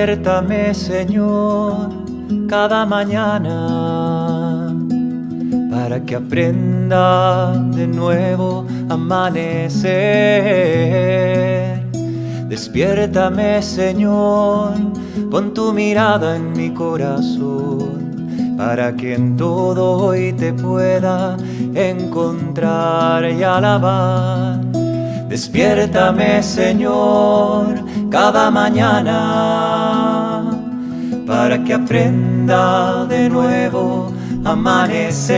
Despiértame, Señor, cada mañana, para que aprenda de nuevo a amanecer. Despiértame, Señor, pon tu mirada en mi corazón, para que en todo hoy te pueda encontrar y alabar. Despiértame, Señor, cada mañana, para que aprenda de nuevo a amanecer.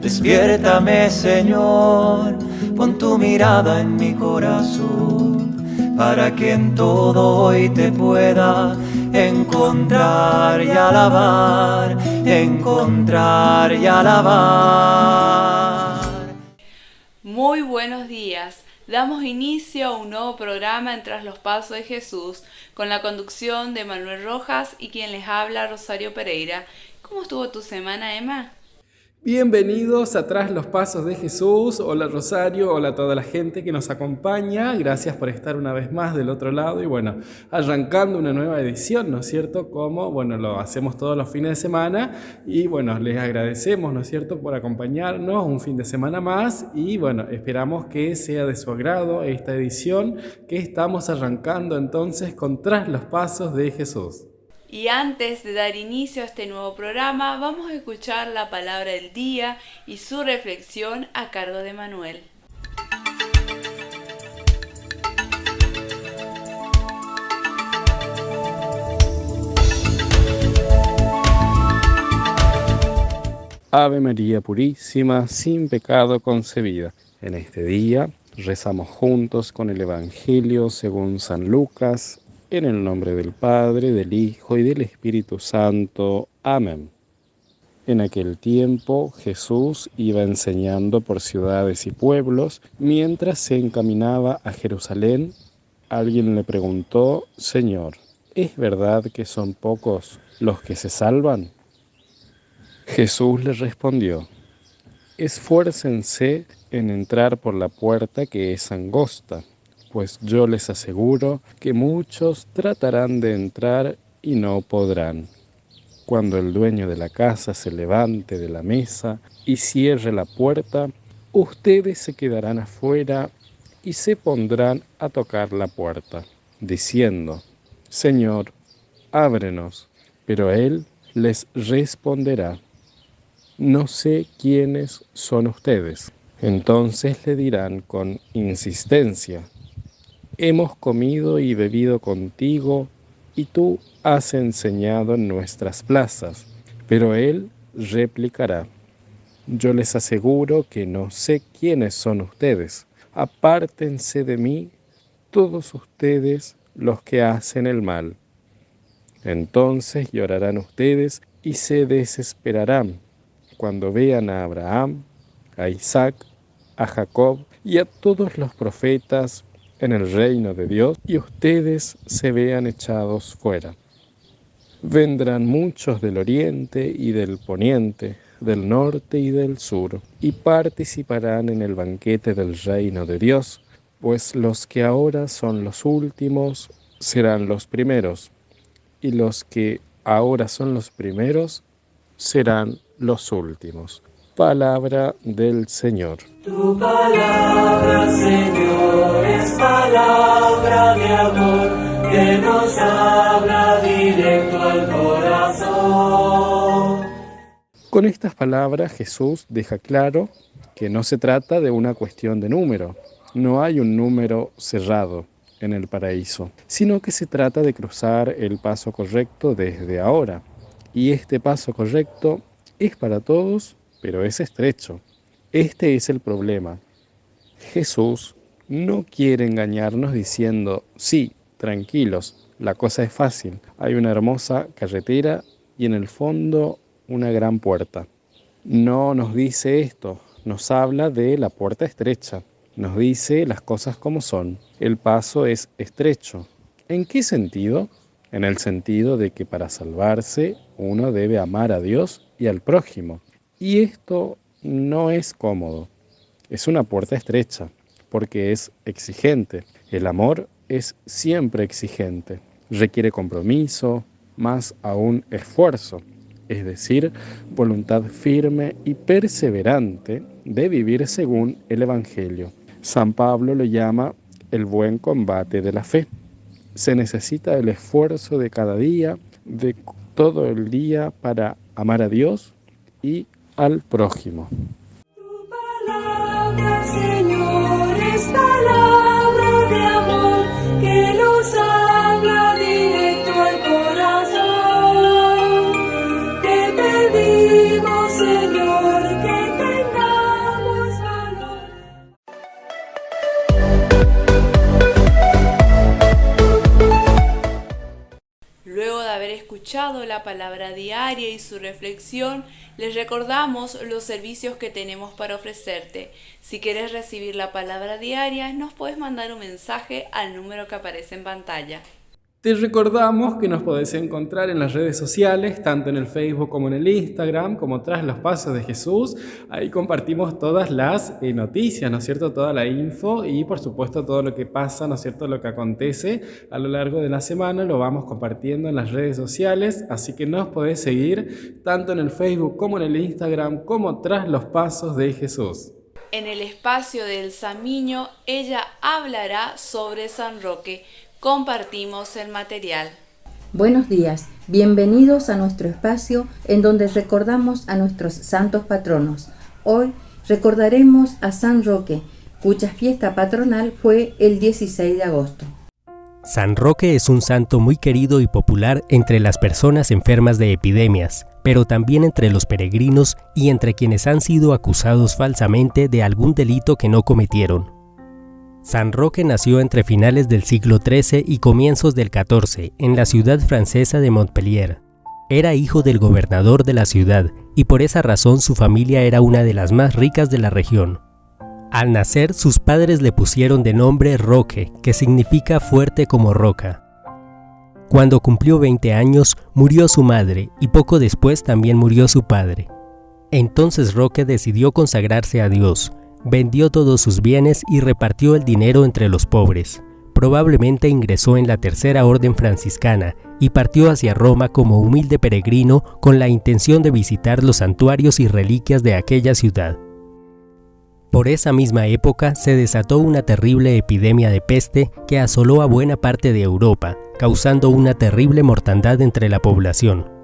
Despiértame, Señor, pon tu mirada en mi corazón, para que en todo hoy te pueda encontrar y alabar, encontrar y alabar. Muy buenos días. Damos inicio a un nuevo programa en Tras los Pasos de Jesús, con la conducción de Manuel Rojas y quien les habla, Rosario Pereira. ¿Cómo estuvo tu semana, Emma? Bienvenidos a Tras los Pasos de Jesús. Hola Rosario, hola a toda la gente que nos acompaña. Gracias por estar una vez más del otro lado y bueno, arrancando una nueva edición, ¿no es cierto? Como, bueno, lo hacemos todos los fines de semana y bueno, les agradecemos, ¿no es cierto?, por acompañarnos un fin de semana más y bueno, esperamos que sea de su agrado esta edición que estamos arrancando entonces con Tras los Pasos de Jesús. Y antes de dar inicio a este nuevo programa, vamos a escuchar la palabra del día y su reflexión a cargo de Manuel. Ave María Purísima, sin pecado concebida. En este día rezamos juntos con el Evangelio según San Lucas, en el nombre del Padre, del Hijo y del Espíritu Santo. Amén. En aquel tiempo Jesús iba enseñando por ciudades y pueblos. Mientras se encaminaba a Jerusalén, alguien le preguntó: Señor, ¿es verdad que son pocos los que se salvan? Jesús le respondió: esfuércense en entrar por la puerta que es angosta, pues yo les aseguro que muchos tratarán de entrar y no podrán. Cuando el dueño de la casa se levante de la mesa y cierre la puerta, ustedes se quedarán afuera y se pondrán a tocar la puerta, diciendo: Señor, ábrenos. Pero él les responderá: no sé quiénes son ustedes. Entonces le dirán con insistencia: hemos comido y bebido contigo y tú has enseñado en nuestras plazas. Pero él replicará: yo les aseguro que no sé quiénes son ustedes. Apártense de mí, todos ustedes los que hacen el mal. Entonces llorarán ustedes y se desesperarán cuando vean a Abraham, a Isaac, a Jacob y a todos los profetas en el reino de Dios y ustedes se vean echados fuera. Vendrán muchos del oriente y del poniente, del norte y del sur, y participarán en el banquete del reino de Dios, pues los que ahora son los últimos serán los primeros, y los que ahora son los primeros serán los últimos. Palabra del Señor. Tu palabra, Señor, es palabra de amor que nos habla directo al corazón. Con estas palabras Jesús deja claro que no se trata de una cuestión de número. No hay un número cerrado en el paraíso, sino que se trata de cruzar el paso correcto desde ahora. Y este paso correcto es para todos, pero es estrecho. Este es el problema. Jesús no quiere engañarnos diciendo: sí, tranquilos, la cosa es fácil. Hay una hermosa carretera y en el fondo una gran puerta. No nos dice esto, nos habla de la puerta estrecha. Nos dice las cosas como son. El paso es estrecho. ¿En qué sentido? En el sentido de que para salvarse uno debe amar a Dios y al prójimo. Y esto no es cómodo. Es una puerta estrecha porque es exigente. El amor es siempre exigente, requiere compromiso, más aún esfuerzo, es decir, voluntad firme y perseverante de vivir según el Evangelio. San Pablo lo llama el buen combate de la fe. Se necesita el esfuerzo de cada día, de todo el día, para amar a Dios y al prójimo. Tu palabra, Señor, es palabra de amor que nos habla directo al corazón. Te pedimos, Señor, que tengamos valor. Luego de haber escuchado la palabra diaria y su reflexión, les recordamos los servicios que tenemos para ofrecerte. Si quieres recibir la palabra diaria, nos puedes mandar un mensaje al número que aparece en pantalla. Te recordamos que nos podés encontrar en las redes sociales, tanto en el Facebook como en el Instagram, como Tras los Pasos de Jesús. Ahí compartimos todas las noticias, ¿no es cierto? Toda la info y, por supuesto, todo lo que pasa, ¿no es cierto? Lo que acontece a lo largo de la semana lo vamos compartiendo en las redes sociales. Así que nos podés seguir tanto en el Facebook como en el Instagram, como Tras los Pasos de Jesús. En el espacio del Samiño, ella hablará sobre San Roque. Compartimos el material. Buenos días, bienvenidos a nuestro espacio en donde recordamos a nuestros santos patronos. Hoy recordaremos a San Roque, cuya fiesta patronal fue el 16 de agosto. San Roque es un santo muy querido y popular entre las personas enfermas de epidemias, pero también entre los peregrinos y entre quienes han sido acusados falsamente de algún delito que no cometieron. San Roque nació entre finales del siglo XIII y comienzos del XIV en la ciudad francesa de Montpellier. Era hijo del gobernador de la ciudad y por esa razón su familia era una de las más ricas de la región. Al nacer, sus padres le pusieron de nombre Roque, que significa fuerte como roca. Cuando cumplió 20 años, murió su madre y poco después también murió su padre. Entonces Roque decidió consagrarse a Dios. Vendió todos sus bienes y repartió el dinero entre los pobres. Probablemente ingresó en la Tercera Orden Franciscana y partió hacia Roma como humilde peregrino con la intención de visitar los santuarios y reliquias de aquella ciudad. Por esa misma época se desató una terrible epidemia de peste que asoló a buena parte de Europa, causando una terrible mortandad entre la población.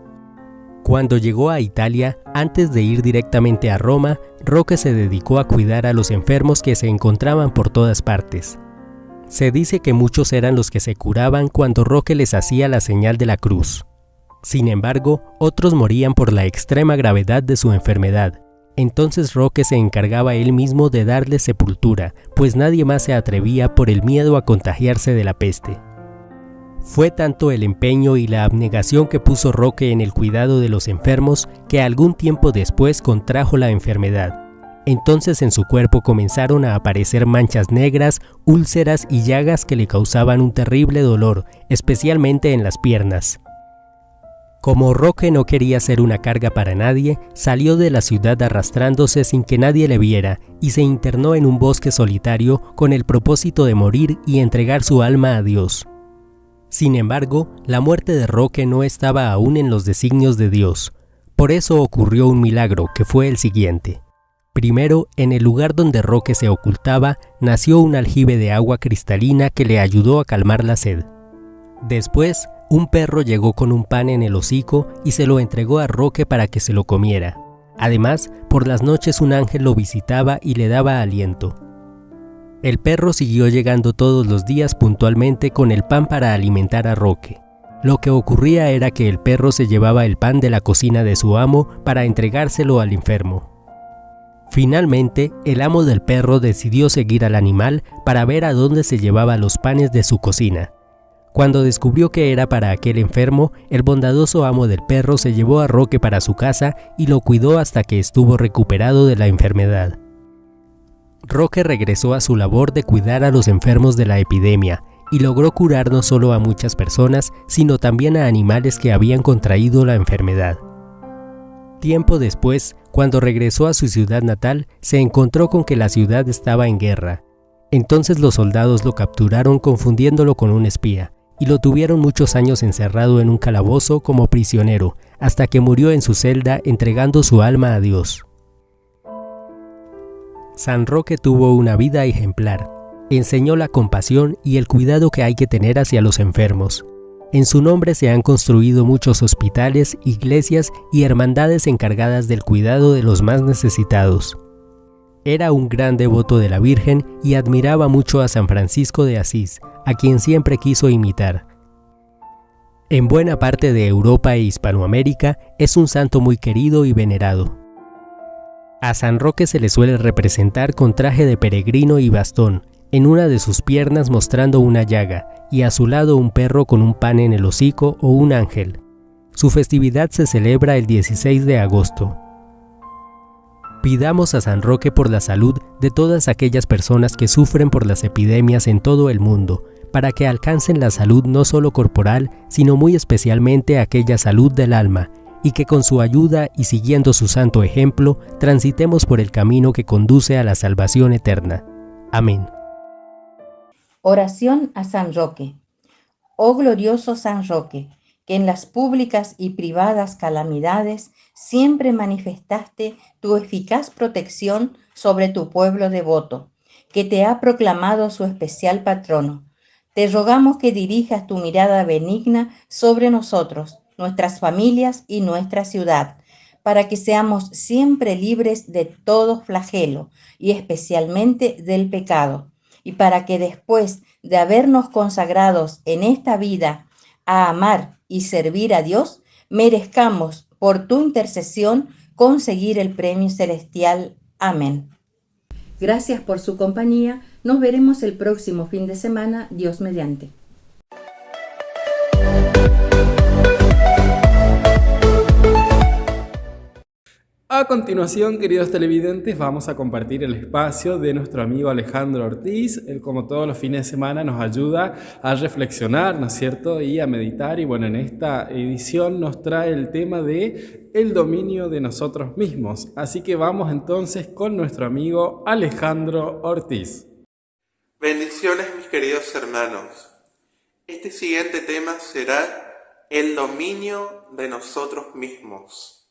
Cuando llegó a Italia, antes de ir directamente a Roma, Roque se dedicó a cuidar a los enfermos que se encontraban por todas partes. Se dice que muchos eran los que se curaban cuando Roque les hacía la señal de la cruz. Sin embargo, otros morían por la extrema gravedad de su enfermedad. Entonces Roque se encargaba él mismo de darles sepultura, pues nadie más se atrevía por el miedo a contagiarse de la peste. Fue tanto el empeño y la abnegación que puso Roque en el cuidado de los enfermos que algún tiempo después contrajo la enfermedad. Entonces en su cuerpo comenzaron a aparecer manchas negras, úlceras y llagas que le causaban un terrible dolor, especialmente en las piernas. Como Roque no quería ser una carga para nadie, salió de la ciudad arrastrándose sin que nadie le viera y se internó en un bosque solitario con el propósito de morir y entregar su alma a Dios. Sin embargo, la muerte de Roque no estaba aún en los designios de Dios. Por eso ocurrió un milagro, que fue el siguiente. Primero, en el lugar donde Roque se ocultaba, nació un aljibe de agua cristalina que le ayudó a calmar la sed. Después, un perro llegó con un pan en el hocico y se lo entregó a Roque para que se lo comiera. Además, por las noches un ángel lo visitaba y le daba aliento. El perro siguió llegando todos los días puntualmente con el pan para alimentar a Roque. Lo que ocurría era que el perro se llevaba el pan de la cocina de su amo para entregárselo al enfermo. Finalmente, el amo del perro decidió seguir al animal para ver a dónde se llevaba los panes de su cocina. Cuando descubrió que era para aquel enfermo, el bondadoso amo del perro se llevó a Roque para su casa y lo cuidó hasta que estuvo recuperado de la enfermedad. Roque regresó a su labor de cuidar a los enfermos de la epidemia y logró curar no solo a muchas personas, sino también a animales que habían contraído la enfermedad. Tiempo después, cuando regresó a su ciudad natal, se encontró con que la ciudad estaba en guerra. Entonces los soldados lo capturaron confundiéndolo con un espía, y lo tuvieron muchos años encerrado en un calabozo como prisionero, hasta que murió en su celda entregando su alma a Dios. San Roque tuvo una vida ejemplar. Enseñó la compasión y el cuidado que hay que tener hacia los enfermos. En su nombre se han construido muchos hospitales, iglesias y hermandades encargadas del cuidado de los más necesitados. Era un gran devoto de la Virgen y admiraba mucho a San Francisco de Asís, a quien siempre quiso imitar. En buena parte de Europa e Hispanoamérica es un santo muy querido y venerado. A San Roque se le suele representar con traje de peregrino y bastón, en una de sus piernas mostrando una llaga, y a su lado un perro con un pan en el hocico o un ángel. Su festividad se celebra el 16 de agosto. Pidamos a San Roque por la salud de todas aquellas personas que sufren por las epidemias en todo el mundo, para que alcancen la salud no solo corporal, sino muy especialmente aquella salud del alma, y que con su ayuda y siguiendo su santo ejemplo, transitemos por el camino que conduce a la salvación eterna. Amén. Oración a San Roque. Oh glorioso San Roque, que en las públicas y privadas calamidades siempre manifestaste tu eficaz protección sobre tu pueblo devoto, que te ha proclamado su especial patrono. Te rogamos que dirijas tu mirada benigna sobre nosotros, nuestras familias y nuestra ciudad, para que seamos siempre libres de todo flagelo y especialmente del pecado, y para que después de habernos consagrados en esta vida a amar y servir a Dios, merezcamos por tu intercesión conseguir el premio celestial. Amén. Gracias por su compañía. Nos veremos el próximo fin de semana, Dios mediante. A continuación, queridos televidentes, vamos a compartir el espacio de nuestro amigo Alejandro Ortiz. Él, como todos los fines de semana, nos ayuda a reflexionar, ¿no es cierto?, y a meditar. Y bueno, en esta edición nos trae el tema de el dominio de nosotros mismos. Así que vamos entonces con nuestro amigo Alejandro Ortiz. Bendiciones, mis queridos hermanos. Este siguiente tema será el dominio de nosotros mismos.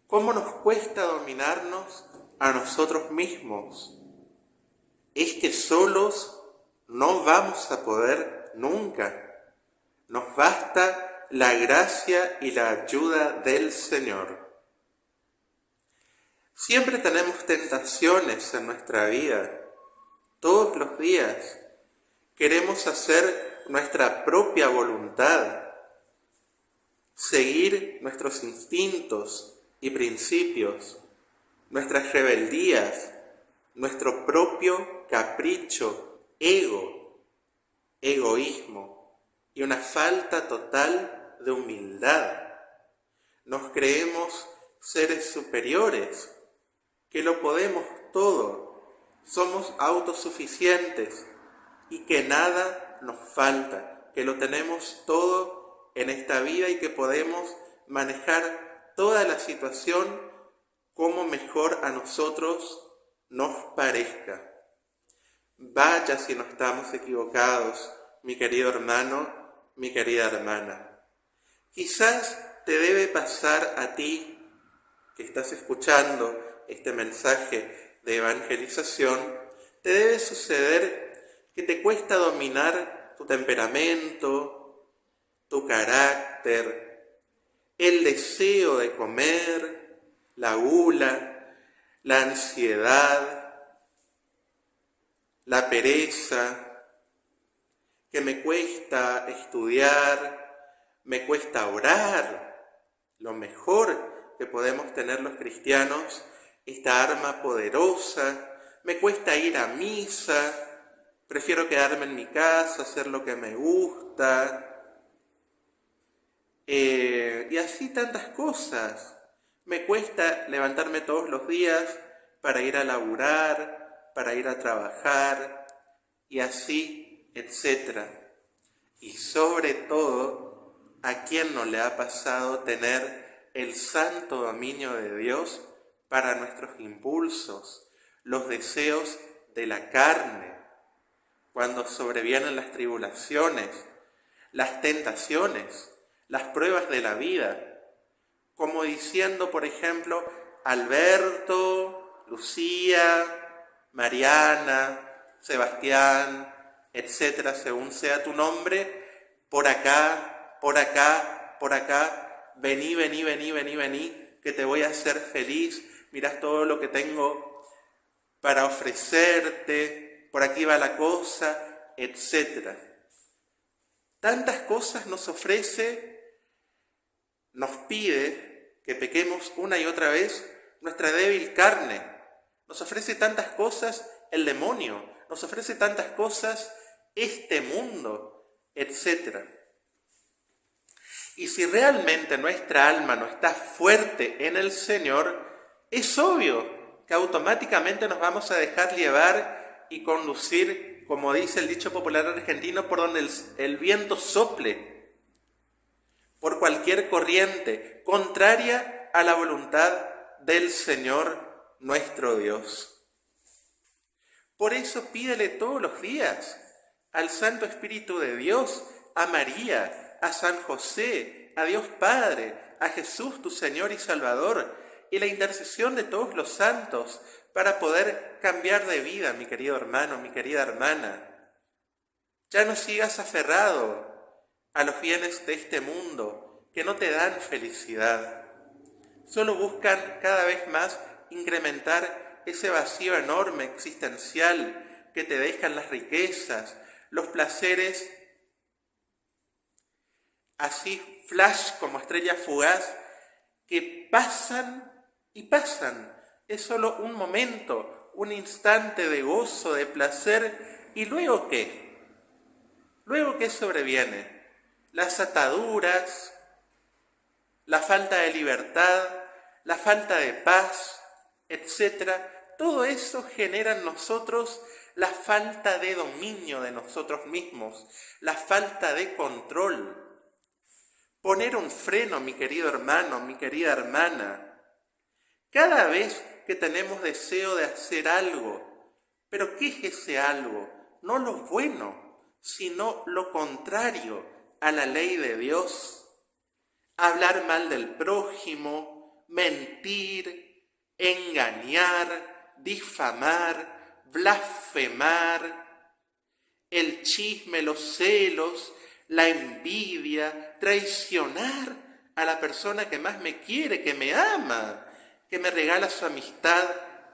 ¿Cómo nos cuesta dominarnos a nosotros mismos? Es que solos no vamos a poder nunca. Nos basta la gracia y la ayuda del Señor. Siempre tenemos tentaciones en nuestra vida. Todos los días queremos hacer nuestra propia voluntad, seguir nuestros instintos y principios, nuestras rebeldías, nuestro propio capricho, egoísmo y una falta total de humildad. Nos creemos seres superiores, que lo podemos todo, somos autosuficientes y que nada nos falta, que lo tenemos todo en esta vida y que podemos manejar toda la situación como mejor a nosotros nos parezca. Vaya si no estamos equivocados, mi querido hermano, mi querida hermana. Quizás te debe pasar a ti, que estás escuchando este mensaje de evangelización, te debe suceder que te cuesta dominar tu temperamento, tu carácter, el deseo de comer, la gula, la ansiedad, la pereza, que me cuesta estudiar, me cuesta orar. Lo mejor que podemos tener los cristianos, esta arma poderosa, me cuesta ir a misa, prefiero quedarme en mi casa, hacer lo que me gusta, y así tantas cosas. Me cuesta levantarme todos los días para ir a laburar, para ir a trabajar, y así, etc. Y sobre todo, ¿a quién no le ha pasado tener el santo dominio de Dios para nuestros impulsos, los deseos de la carne, cuando sobrevienen las tribulaciones, las tentaciones, las pruebas de la vida, como diciendo, por ejemplo, Alberto, Lucía, Mariana, Sebastián, etcétera, según sea tu nombre, por acá, por acá, por acá, vení, vení, vení, vení, vení, que te voy a hacer feliz, mirá todo lo que tengo para ofrecerte, por aquí va la cosa, etcétera. Tantas cosas nos ofrece, nos pide que pequemos una y otra vez nuestra débil carne. Nos ofrece tantas cosas el demonio, nos ofrece tantas cosas este mundo, etc. Y si realmente nuestra alma no está fuerte en el Señor, es obvio que automáticamente nos vamos a dejar llevar y conducir, como dice el dicho popular argentino, por donde el viento sople, por cualquier corriente contraria a la voluntad del Señor nuestro Dios. Por eso pídele todos los días al Santo Espíritu de Dios, a María, a San José, a Dios Padre, a Jesús tu Señor y Salvador, y la intercesión de todos los santos para poder cambiar de vida, mi querido hermano, mi querida hermana. Ya no sigas aferrado a los bienes de este mundo que no te dan felicidad. Solo buscan cada vez más incrementar ese vacío enorme existencial que te dejan las riquezas, los placeres, así flash como estrella fugaz, que pasan y pasan. Es solo un momento, un instante de gozo, de placer, ¿y luego qué? ¿Luego qué sobreviene? Las ataduras, la falta de libertad, la falta de paz, etc. Todo eso genera en nosotros la falta de dominio de nosotros mismos, la falta de control. Poner un freno, mi querido hermano, mi querida hermana. Cada vez que tenemos deseo de hacer algo, ¿pero qué es ese algo? No lo bueno, sino lo contrario a la ley de Dios. Hablar mal del prójimo, mentir, engañar, difamar, blasfemar, el chisme, los celos, la envidia, traicionar a la persona que más me quiere, que me ama, que me regala su amistad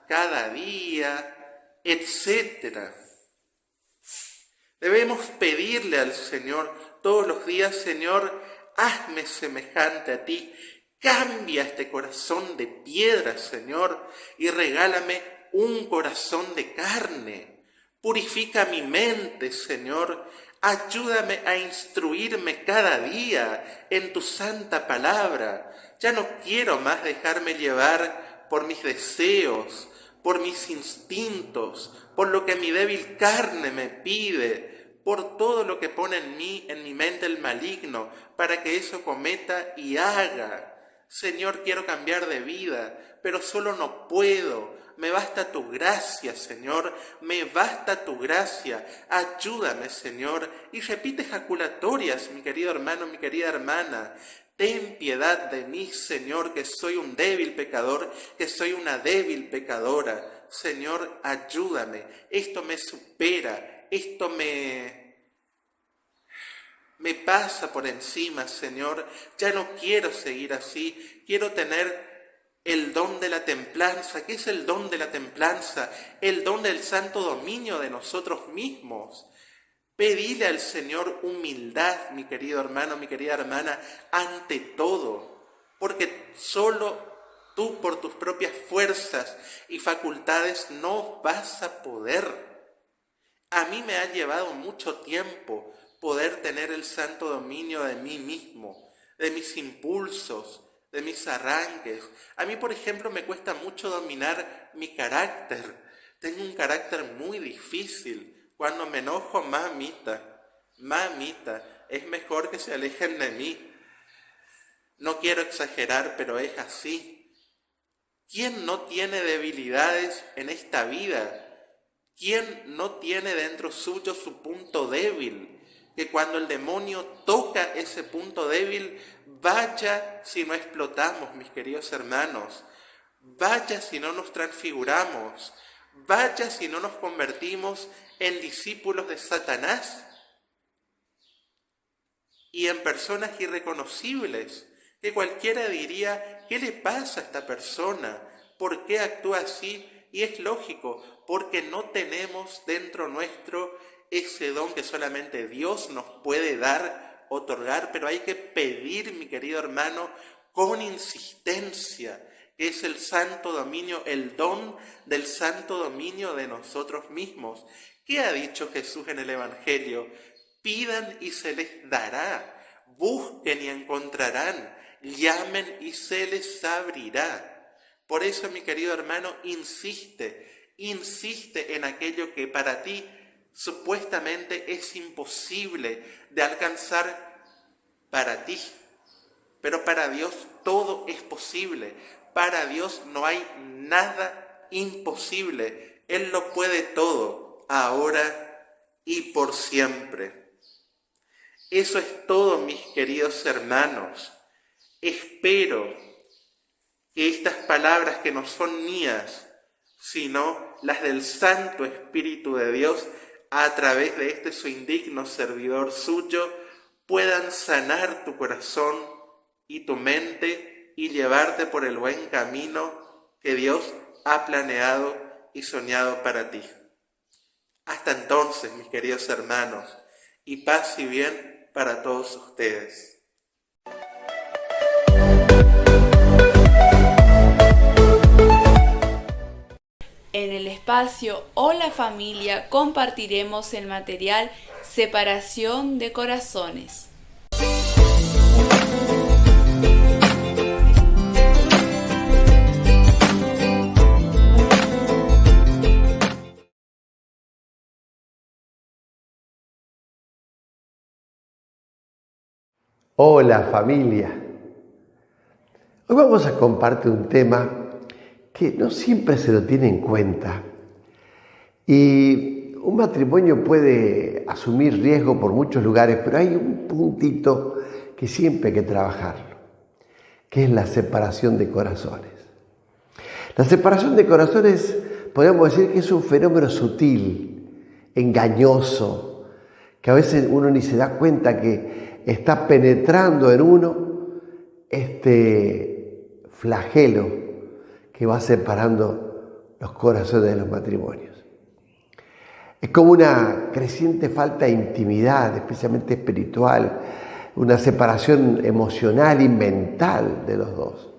cada día, etc. Debemos pedirle al Señor todos los días: Señor, hazme semejante a ti, cambia este corazón de piedra, Señor, y regálame un corazón de carne. Purifica mi mente, Señor, ayúdame a instruirme cada día en tu santa palabra. Ya no quiero más dejarme llevar por mis deseos, por mis instintos, por lo que mi débil carne me pide, por todo lo que pone en mi mente el maligno, para que eso cometa y haga. Señor, quiero cambiar de vida, pero solo no puedo. Me basta tu gracia, Señor, me basta tu gracia. Ayúdame, Señor. Y repite ejaculatorias, mi querido hermano, mi querida hermana. Ten piedad de mí, Señor, que soy un débil pecador, que soy una débil pecadora. Señor, ayúdame. Esto me supera, esto me pasa por encima, Señor. Ya no quiero seguir así. Quiero tener el don de la templanza. ¿Qué es el don de la templanza? El don del santo dominio de nosotros mismos. Pedile al Señor humildad, mi querido hermano, mi querida hermana, ante todo, porque solo tú por tus propias fuerzas y facultades no vas a poder. A mí me ha llevado mucho tiempo poder tener el santo dominio de mí mismo, de mis impulsos, de mis arranques. A mí, por ejemplo, me cuesta mucho dominar mi carácter. Tengo un carácter muy difícil. Cuando me enojo, mamita, es mejor que se alejen de mí. No quiero exagerar, pero es así. ¿Quién no tiene debilidades en esta vida? ¿Quién no tiene dentro suyo su punto débil? Que cuando el demonio toca ese punto débil, vaya si no explotamos, mis queridos hermanos. Vaya si no nos transfiguramos. Vaya si no nos convertimos en discípulos de Satanás y en personas irreconocibles, que cualquiera diría, ¿qué le pasa a esta persona? ¿Por qué actúa así? Y es lógico, porque no tenemos dentro nuestro ese don que solamente Dios nos puede dar, otorgar, pero hay que pedir, mi querido hermano, con insistencia, que es el santo dominio, el don del santo dominio de nosotros mismos. ¿Qué ha dicho Jesús en el Evangelio? Pidan y se les dará, busquen y encontrarán, llamen y se les abrirá. Por eso, mi querido hermano, insiste en aquello que para ti supuestamente es imposible de alcanzar para ti. Pero para Dios todo es posible. Para Dios no hay nada imposible. Él lo puede todo, ahora y por siempre. Eso es todo, mis queridos hermanos. Espero que estas palabras, que no son mías, sino las del Santo Espíritu de Dios, a través de este su indigno servidor suyo, puedan sanar tu corazón y tu mente y llevarte por el buen camino que Dios ha planeado y soñado para ti. Hasta entonces, mis queridos hermanos, y paz y bien para todos ustedes. En el espacio Hola Familia compartiremos el material Separación de Corazones. Hola familia. Hoy vamos a compartir un tema que no siempre se lo tiene en cuenta. Y un matrimonio puede asumir riesgo por muchos lugares, pero hay un puntito que siempre hay que trabajarlo, que es la separación de corazones. La separación de corazones, podríamos decir que es un fenómeno sutil, engañoso, que a veces uno ni se da cuenta que está penetrando en uno este flagelo que va separando los corazones de los matrimonios. Es como una creciente falta de intimidad, especialmente espiritual, una separación emocional y mental de los dos.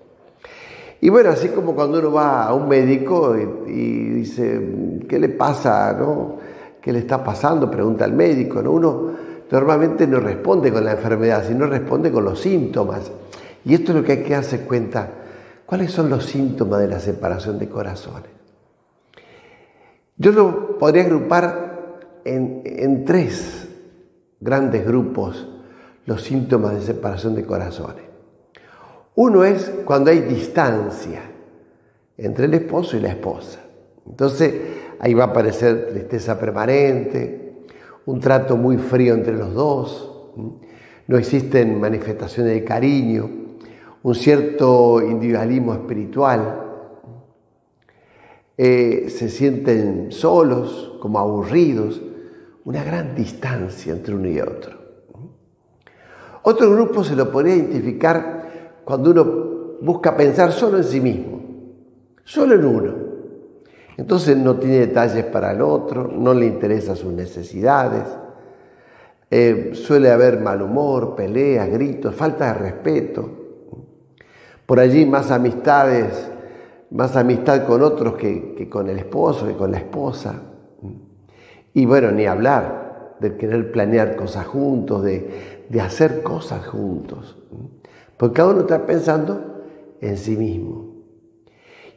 Y bueno, así como cuando uno va a un médico y dice, ¿qué le pasa? ¿No? ¿Qué le está pasando? Pregunta al médico, ¿no? Uno normalmente no responde con la enfermedad, sino responde con los síntomas. Y esto es lo que hay que darse cuenta. ¿Cuáles son los síntomas de la separación de corazones? Yo lo podría agrupar en tres grandes grupos, los síntomas de separación de corazones. Uno es cuando hay distancia entre el esposo y la esposa. Entonces, ahí va a aparecer tristeza permanente, un trato muy frío entre los dos, no existen manifestaciones de cariño, un cierto individualismo espiritual, se sienten solos, como aburridos, una gran distancia entre uno y otro. Otro grupo se lo podría identificar cuando uno busca pensar solo en sí mismo, solo en uno. Entonces no tiene detalles para el otro, no le interesan sus necesidades, suele haber mal humor, peleas, gritos, falta de respeto. Por allí más amistad con otros que con el esposo, que con la esposa. Y bueno, ni hablar de querer planear cosas juntos, de hacer cosas juntos. Porque cada uno está pensando en sí mismo.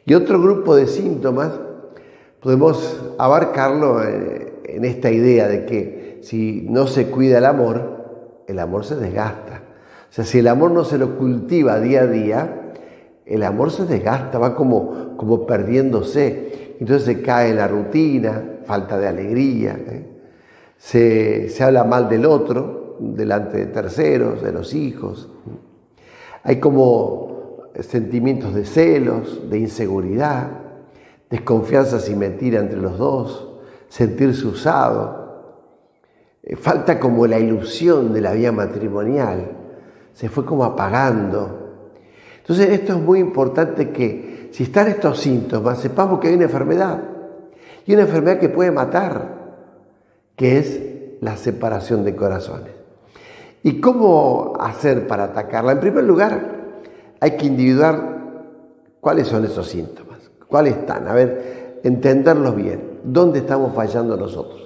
Y otro grupo de síntomas podemos abarcarlo en esta idea de que si no se cuida el amor se desgasta. O sea, si el amor no se lo cultiva día a día, el amor se desgasta, va como perdiéndose. Entonces se cae en la rutina, falta de alegría, se habla mal del otro delante de terceros, de los hijos. Hay como sentimientos de celos, de inseguridad, desconfianzas y mentira entre los dos, sentirse usado. Falta como la ilusión de la vida matrimonial, se fue como apagando. Entonces esto es muy importante que si están estos síntomas, sepamos que hay una enfermedad, y una enfermedad que puede matar, que es la separación de corazones. ¿Y cómo hacer para atacarla? En primer lugar, hay que individuar cuáles son esos síntomas, cuáles están, a ver, entenderlos bien, dónde estamos fallando nosotros.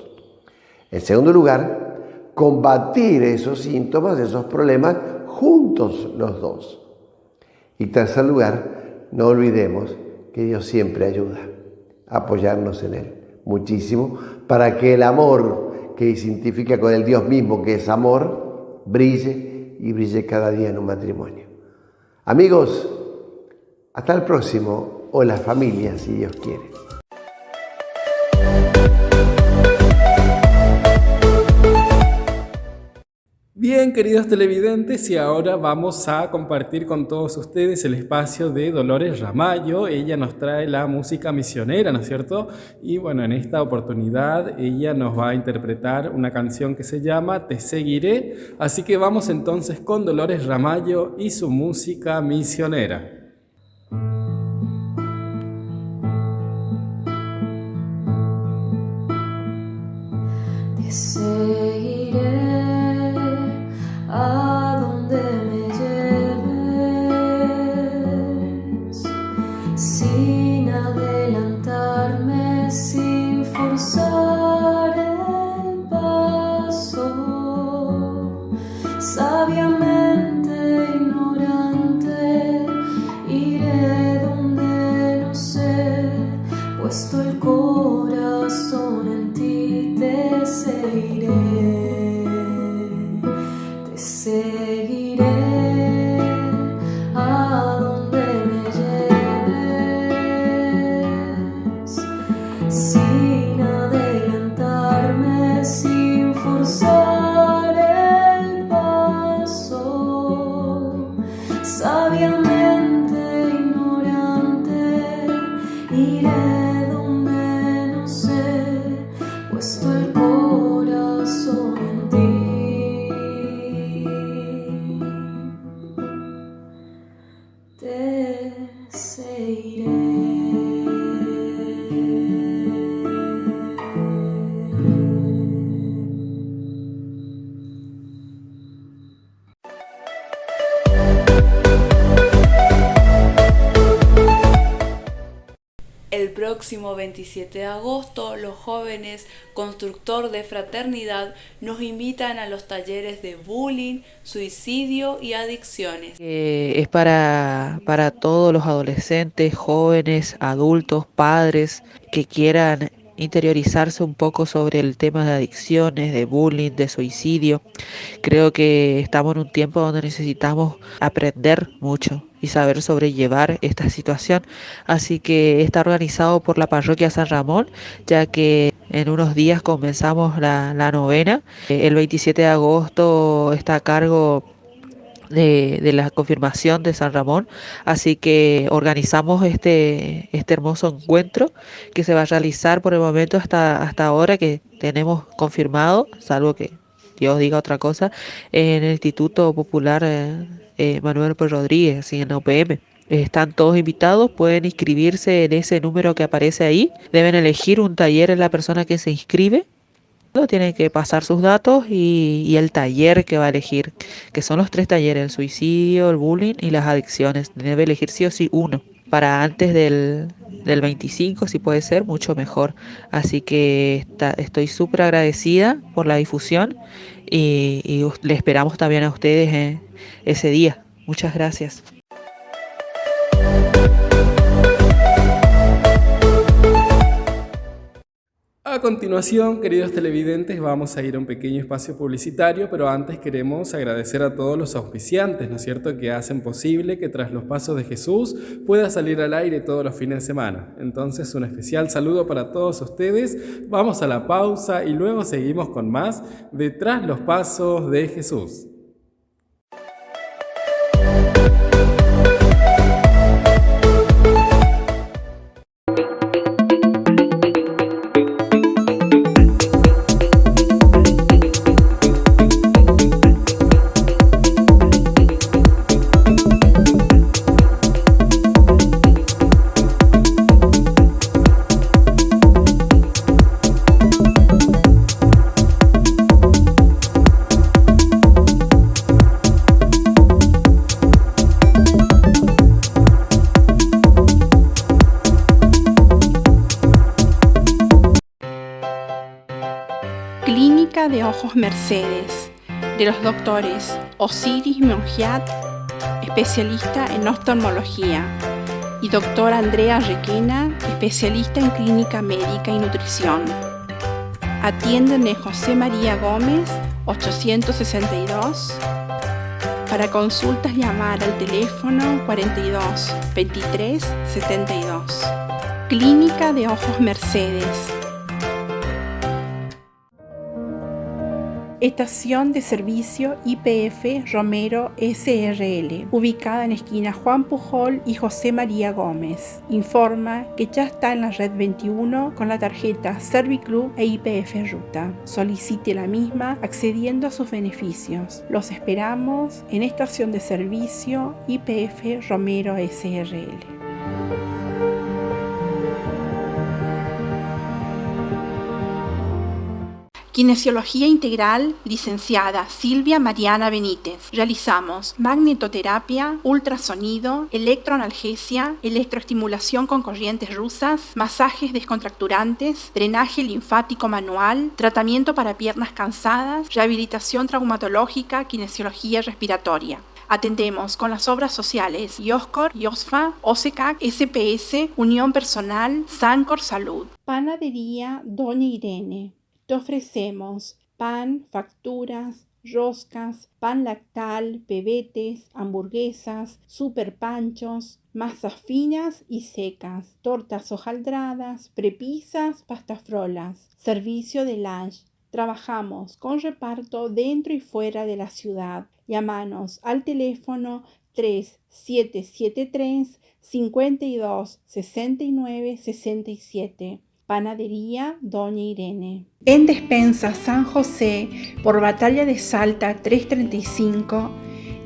En segundo lugar, combatir esos síntomas, esos problemas, juntos los dos. Y en tercer lugar, no olvidemos que Dios siempre ayuda a apoyarnos en Él muchísimo para que el amor que se identifica con el Dios mismo, que es amor, brille y brille cada día en un matrimonio. Amigos, hasta el próximo, o la familia, si Dios quiere. Bien, queridos televidentes, y ahora vamos a compartir con todos ustedes el espacio de Dolores Ramallo. Ella nos trae la música misionera, ¿no es cierto? Y bueno, en esta oportunidad ella nos va a interpretar una canción que se llama Te Seguiré. Así que vamos entonces con Dolores Ramallo y su música misionera. Te seguiré a donde me lleves, sin adelantarme, sin forzar el paso, sabiamente ignorante, iré donde no sé, puesto el corazón en ti, te seguiré. Te seguiré a donde me lleves, sin adelantarme, sin forzar el paso, sabiamente ignorante, iré donde no sé, puesto el corazón en ti. Te seguiré. El próximo 27 de agosto, los jóvenes Constructor de Fraternidad nos invitan a los talleres de bullying, suicidio y adicciones. Es para todos los adolescentes, jóvenes, adultos, padres que quieran interiorizarse un poco sobre el tema de adicciones, de bullying, de suicidio. Creo que estamos en un tiempo donde necesitamos aprender mucho y saber sobrellevar esta situación. Así que está organizado por la parroquia San Ramón, ya que en unos días comenzamos la novena. El 27 de agosto está a cargo de la confirmación de San Ramón, así que organizamos este hermoso encuentro que se va a realizar por el momento hasta ahora que tenemos confirmado, salvo que Dios diga otra cosa, en el Instituto Popular Manuel P. Rodríguez, en la UPM. Están todos invitados, pueden inscribirse en ese número que aparece ahí, deben elegir un taller en la persona que se inscribe. Tienen que pasar sus datos y el taller que va a elegir, que son los 3 talleres, el suicidio, el bullying y las adicciones. Debe elegir sí o sí uno, para antes del 25, si puede ser, mucho mejor. Así que estoy súper agradecida por la difusión y le esperamos también a ustedes ese día. Muchas gracias. A continuación, queridos televidentes, vamos a ir a un pequeño espacio publicitario, pero antes queremos agradecer a todos los auspiciantes, ¿no es cierto?, que hacen posible que Tras los Pasos de Jesús pueda salir al aire todos los fines de semana. Entonces, un especial saludo para todos ustedes. Vamos a la pausa y luego seguimos con más de Tras los Pasos de Jesús. Clínica de Ojos Mercedes, de los doctores Osiris Mongiat, especialista en oftalmología, y doctor Andrea Requena, especialista en clínica médica y nutrición. Atienden en José María Gómez, 862. Para consultas, llamar al teléfono 42 23 72. Clínica de Ojos Mercedes. Estación de servicio YPF Romero SRL, ubicada en esquina Juan Pujol y José María Gómez. Informa que ya está en la red 21 con la tarjeta Serviclub e YPF Ruta. Solicite la misma accediendo a sus beneficios. Los esperamos en Estación de Servicio YPF Romero SRL. Kinesiología Integral, licenciada Silvia Mariana Benítez. Realizamos magnetoterapia, ultrasonido, electroanalgesia, electroestimulación con corrientes rusas, masajes descontracturantes, drenaje linfático manual, tratamiento para piernas cansadas, rehabilitación traumatológica, kinesiología respiratoria. Atendemos con las obras sociales IOSCOR, IOSFA, OSECAC, SPS, Unión Personal, Sancor Salud. Panadería Doña Irene. Te ofrecemos pan, facturas, roscas, pan lactal, pebetes, hamburguesas, super panchos, masas finas y secas, tortas hojaldradas, prepisas, pastafrolas, servicio de lunch. Trabajamos con reparto dentro y fuera de la ciudad. Llámanos al teléfono 3773 52 69 67. Panadería Doña Irene. En Despensa San José, por Batalla de Salta 335,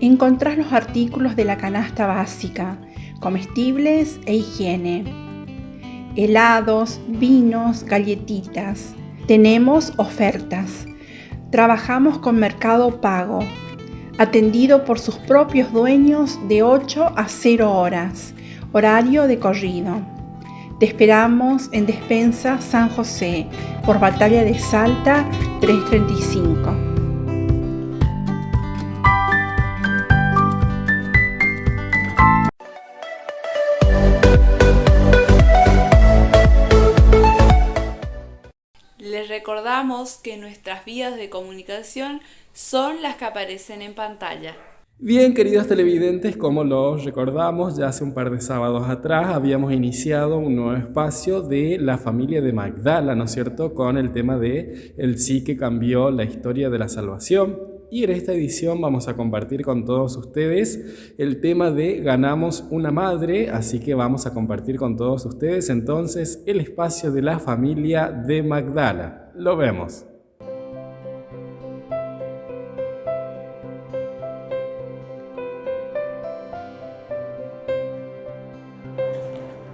encontrás los artículos de la canasta básica, comestibles e higiene. Helados, vinos, galletitas. Tenemos ofertas. Trabajamos con Mercado Pago, atendido por sus propios dueños de 8 a 0 horas, horario de corrido. Te esperamos en Despensa San José, por Batalla de Salta 335. Les recordamos que nuestras vías de comunicación son las que aparecen en pantalla. Bien, queridos televidentes, como los recordamos, ya hace un par de sábados atrás habíamos iniciado un nuevo espacio de la familia de Magdala, ¿no es cierto?, con el tema de el sí que cambió la historia de la salvación. Y en esta edición vamos a compartir con todos ustedes el tema de Ganamos una Madre, así que vamos a compartir con todos ustedes entonces el espacio de la familia de Magdala. Lo vemos.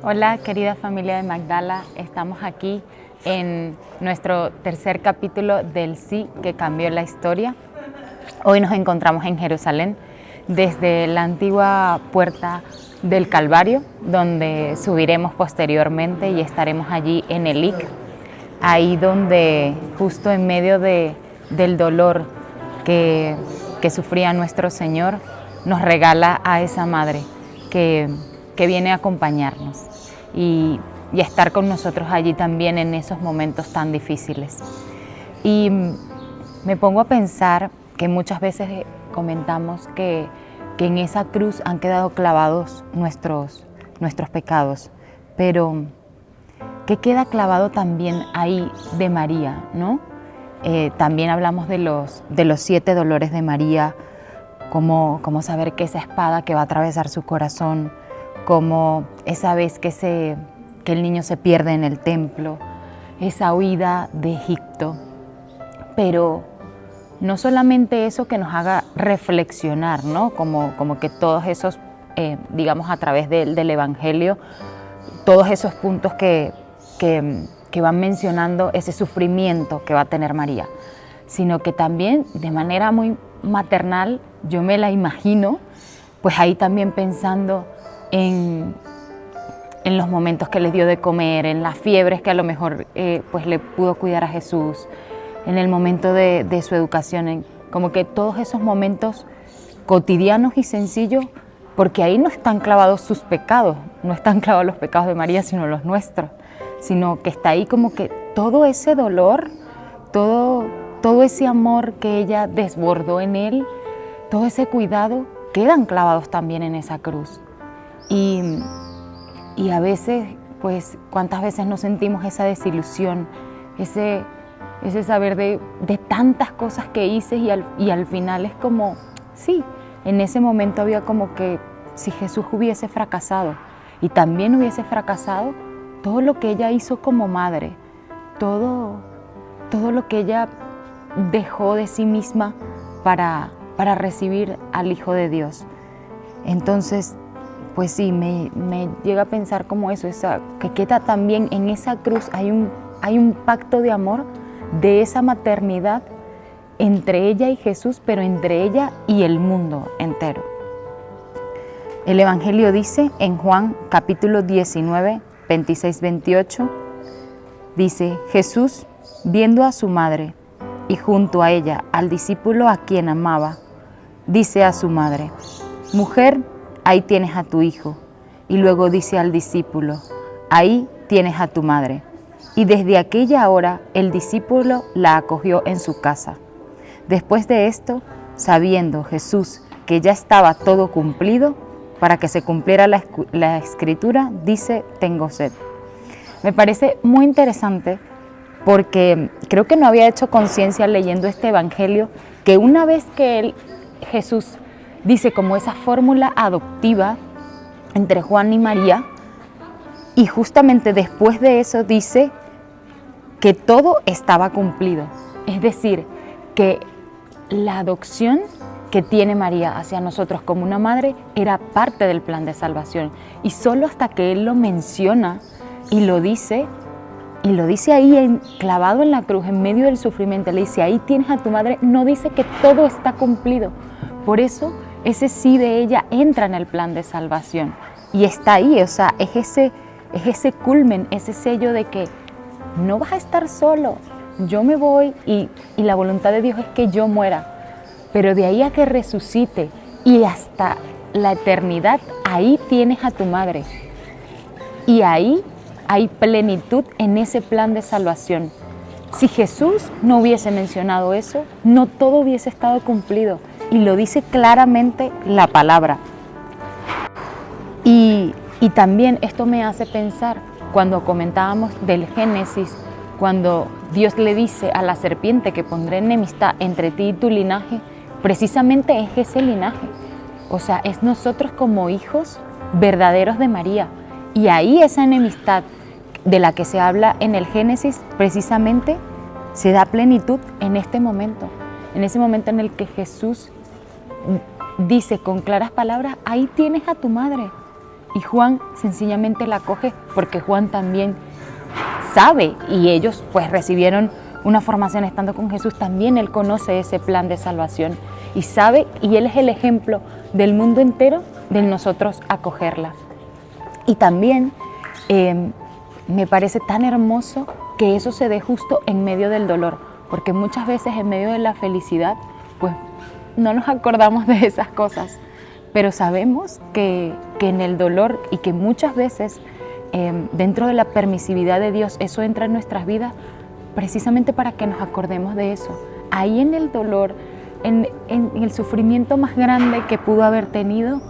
Hola, querida familia de Magdala, estamos aquí en nuestro tercer capítulo del Sí que cambió la historia. Hoy nos encontramos en Jerusalén, desde la antigua puerta del Calvario, donde subiremos posteriormente y estaremos allí en Elic, ahí donde justo en medio del dolor que sufría nuestro Señor, nos regala a esa madre que viene a acompañarnos. Y estar con nosotros allí también en esos momentos tan difíciles. Y me pongo a pensar que muchas veces comentamos que en esa cruz han quedado clavados nuestros pecados, pero ¿qué queda clavado también ahí de María, ¿no? También hablamos de los 7 dolores de María, como saber que esa espada que va a atravesar su corazón, como esa vez que el niño se pierde en el templo, esa huida de Egipto. Pero no solamente eso que nos haga reflexionar, ¿no? Como que todos esos, digamos a través del Evangelio, todos esos puntos que van mencionando ese sufrimiento que va a tener María, sino que también de manera muy maternal, yo me la imagino, pues ahí también pensando en los momentos que les dio de comer, en las fiebres que a lo mejor pues le pudo cuidar a Jesús, en el momento de su educación, como que todos esos momentos cotidianos y sencillos, porque ahí no están clavados sus pecados, no están clavados los pecados de María, sino los nuestros, sino que está ahí como que todo ese dolor, todo ese amor que ella desbordó en él, todo ese cuidado, quedan clavados también en esa cruz. Y a veces, pues, ¿cuántas veces nos sentimos esa desilusión, ese saber de tantas cosas que hice y al final es como, sí, en ese momento había como que si Jesús hubiese fracasado y también hubiese fracasado todo lo que ella hizo como madre, todo lo que ella dejó de sí misma para recibir al Hijo de Dios. Entonces, pues sí, me llega a pensar como eso, que queda también en esa cruz, hay un pacto de amor de esa maternidad entre ella y Jesús, pero entre ella y el mundo entero. El Evangelio dice en Juan capítulo 19, 26-28, dice: Jesús, viendo a su madre y junto a ella al discípulo a quien amaba, dice a su madre: Mujer, ahí tienes a tu hijo. Y luego dice al discípulo: Ahí tienes a tu madre. Y desde aquella hora el discípulo la acogió en su casa. Después de esto, sabiendo Jesús que ya estaba todo cumplido, para que se cumpliera la escritura, dice: tengo sed. Me parece muy interesante porque creo que no había hecho conciencia leyendo este evangelio, que una vez que Jesús dice como esa fórmula adoptiva entre Juan y María, y justamente después de eso dice que todo estaba cumplido. Es decir, que la adopción que tiene María hacia nosotros como una madre era parte del plan de salvación. Y solo hasta que Él lo menciona y lo dice ahí clavado en la cruz, en medio del sufrimiento, le dice: ahí tienes a tu madre, no dice que todo está cumplido. Por eso ese sí de ella entra en el plan de salvación. Y está ahí, o sea, es ese culmen, ese sello de que no vas a estar solo, yo me voy y la voluntad de Dios es que yo muera. Pero de ahí a que resucite y hasta la eternidad, ahí tienes a tu madre. Y ahí hay plenitud en ese plan de salvación. Si Jesús no hubiese mencionado eso, no todo hubiese estado cumplido. Y lo dice claramente la palabra. Y también esto me hace pensar, cuando comentábamos del Génesis, cuando Dios le dice a la serpiente que pondré enemistad entre ti y tu linaje, precisamente es ese linaje. O sea, es nosotros como hijos verdaderos de María. Y ahí esa enemistad de la que se habla en el Génesis, precisamente se da plenitud en este momento. En ese momento en el que Jesús dice con claras palabras: ahí tienes a tu madre. Y Juan sencillamente la coge porque Juan también sabe, y ellos pues recibieron una formación estando con Jesús, también él conoce ese plan de salvación y sabe, y él es el ejemplo del mundo entero de nosotros acogerla. Y también me parece tan hermoso que eso se dé justo en medio del dolor, porque muchas veces en medio de la felicidad pues no nos acordamos de esas cosas, pero sabemos que en el dolor, y que muchas veces dentro de la permisividad de Dios, eso entra en nuestras vidas precisamente para que nos acordemos de eso. Ahí en el dolor, en el sufrimiento más grande que pudo haber tenido,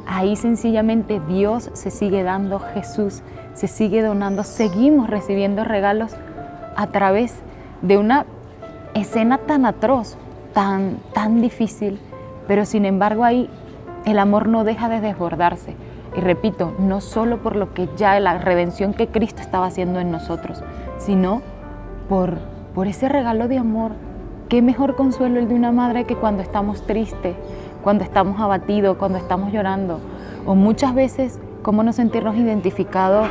ahí sencillamente Dios se sigue dando, Jesús se sigue donando, seguimos recibiendo regalos a través de una escena tan atroz, tan difícil, pero sin embargo ahí el amor no deja de desbordarse. Y repito, no solo por lo que ya la redención que Cristo estaba haciendo en nosotros, sino por ese regalo de amor. Qué mejor consuelo el de una madre que cuando estamos tristes, cuando estamos abatidos, cuando estamos llorando. O muchas veces, cómo no sentirnos identificados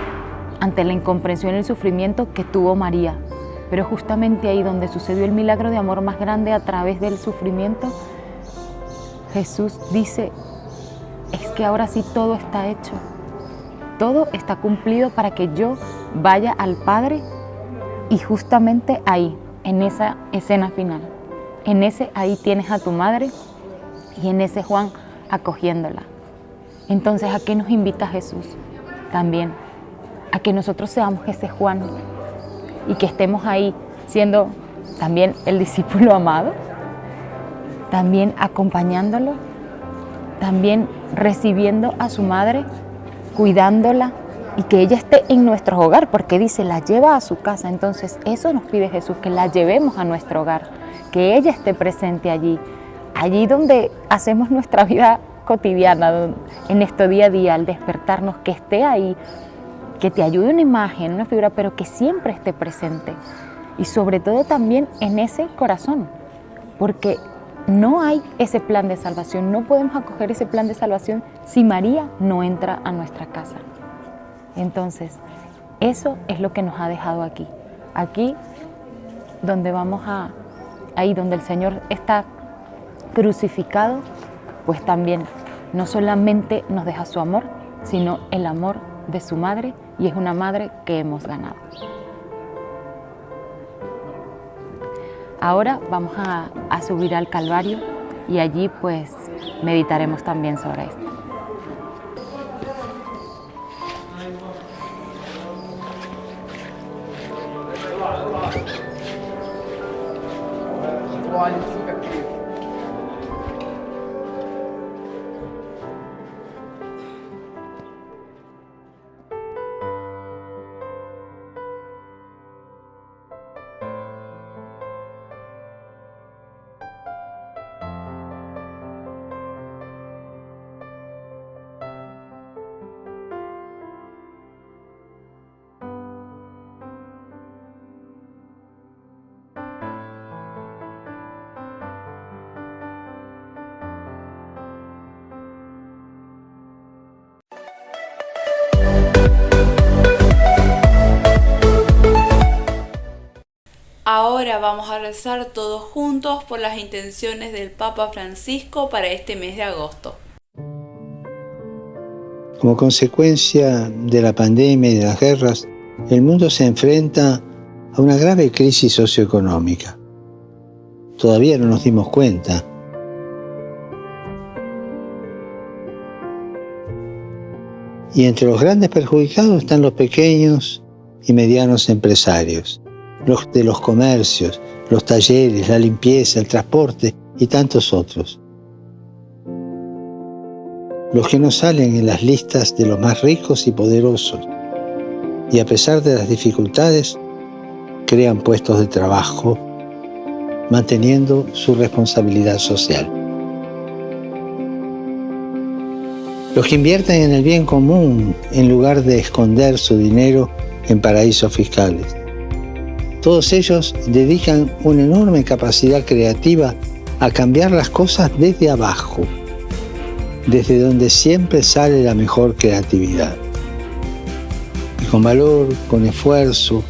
ante la incomprensión y el sufrimiento que tuvo María. Pero justamente ahí donde sucedió el milagro de amor más grande a través del sufrimiento, Jesús dice, es que ahora sí todo está hecho. Todo está cumplido para que yo vaya al Padre, y justamente ahí, en esa escena final, ahí tienes a tu madre y en ese Juan acogiéndola. Entonces, ¿a qué nos invita Jesús? También a que nosotros seamos ese Juan y que estemos ahí siendo también el discípulo amado, también acompañándolo, también recibiendo a su madre, cuidándola y que ella esté en nuestro hogar, porque dice, la lleva a su casa. Entonces eso nos pide Jesús, que la llevemos a nuestro hogar, que ella esté presente allí donde hacemos nuestra vida cotidiana, en nuestro día a día, al despertarnos, que esté ahí, que te ayude una imagen, una figura, pero que siempre esté presente. Y sobre todo también en ese corazón, porque no hay ese plan de salvación, no podemos acoger ese plan de salvación si María no entra a nuestra casa. Entonces, eso es lo que nos ha dejado aquí. Aquí donde ahí donde el Señor está crucificado, pues también no solamente nos deja su amor, sino el amor de su madre, y es una madre que hemos ganado. Ahora vamos a subir al Calvario y allí pues meditaremos también sobre esto. Ahora vamos a rezar todos juntos por las intenciones del Papa Francisco para este mes de agosto. Como consecuencia de la pandemia y de las guerras, el mundo se enfrenta a una grave crisis socioeconómica. Todavía no nos dimos cuenta. Y entre los grandes perjudicados están los pequeños y medianos empresarios, los de los comercios, los talleres, la limpieza, el transporte y tantos otros. Los que no salen en las listas de los más ricos y poderosos, y a pesar de las dificultades, crean puestos de trabajo, manteniendo su responsabilidad social. Los que invierten en el bien común en lugar de esconder su dinero en paraísos fiscales. Todos ellos dedican una enorme capacidad creativa a cambiar las cosas desde abajo, desde donde siempre sale la mejor creatividad. Y con valor, con esfuerzo,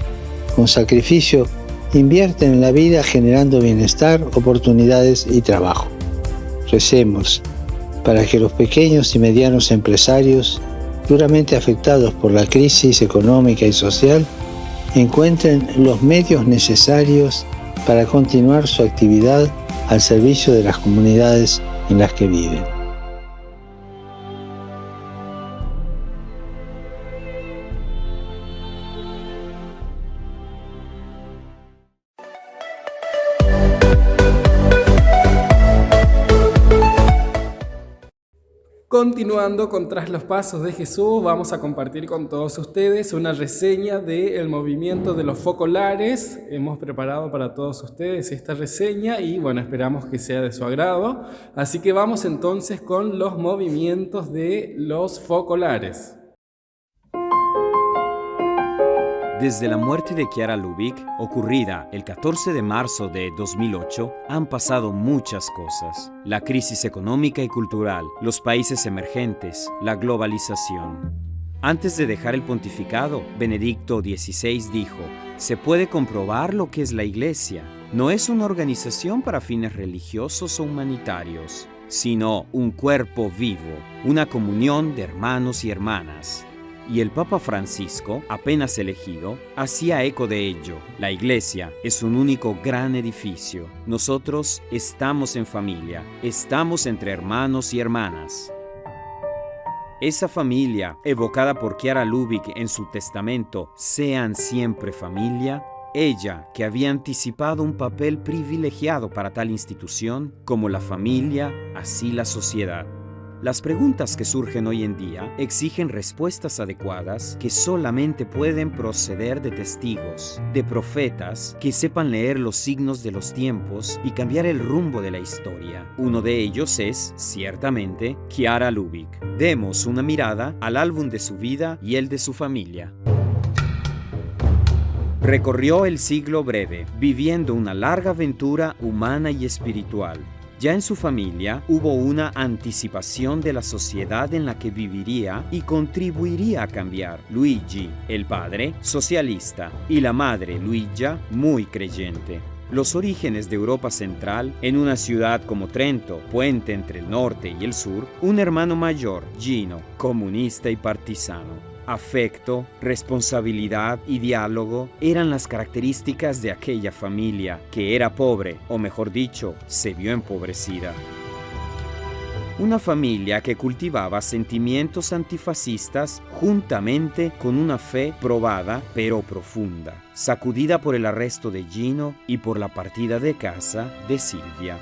con sacrificio, invierten en la vida generando bienestar, oportunidades y trabajo. Recemos para que los pequeños y medianos empresarios, duramente afectados por la crisis económica y social, encuentren los medios necesarios para continuar su actividad al servicio de las comunidades en las que viven. Continuando con Tras los Pasos de Jesús, vamos a compartir con todos ustedes una reseña del movimiento de los focolares. Hemos preparado para todos ustedes esta reseña y bueno, esperamos que sea de su agrado. Así que vamos entonces con los movimientos de los focolares. Desde la muerte de Chiara Lubich, ocurrida el 14 de marzo de 2008, han pasado muchas cosas. La crisis económica y cultural, los países emergentes, la globalización. Antes de dejar el pontificado, Benedicto XVI dijo: "Se puede comprobar lo que es la Iglesia. No es una organización para fines religiosos o humanitarios, sino un cuerpo vivo, una comunión de hermanos y hermanas". Y el Papa Francisco, apenas elegido, hacía eco de ello. La Iglesia es un único gran edificio. Nosotros estamos en familia, estamos entre hermanos y hermanas. Esa familia, evocada por Chiara Lubich en su testamento, "Sean siempre familia", ella, que había anticipado un papel privilegiado para tal institución, como la familia, así la sociedad. Las preguntas que surgen hoy en día exigen respuestas adecuadas que solamente pueden proceder de testigos, de profetas que sepan leer los signos de los tiempos y cambiar el rumbo de la historia. Uno de ellos es, ciertamente, Chiara Lubich. Demos una mirada al álbum de su vida y el de su familia. Recorrió el siglo breve, viviendo una larga aventura humana y espiritual. Ya en su familia hubo una anticipación de la sociedad en la que viviría y contribuiría a cambiar. Luigi, el padre, socialista, y la madre, Luigia, muy creyente. Los orígenes de Europa Central, en una ciudad como Trento, puente entre el norte y el sur, un hermano mayor, Gino, comunista y partisano. Afecto, responsabilidad y diálogo eran las características de aquella familia, que era pobre, o mejor dicho, se vio empobrecida. Una familia que cultivaba sentimientos antifascistas juntamente con una fe probada pero profunda, sacudida por el arresto de Gino y por la partida de casa de Silvia.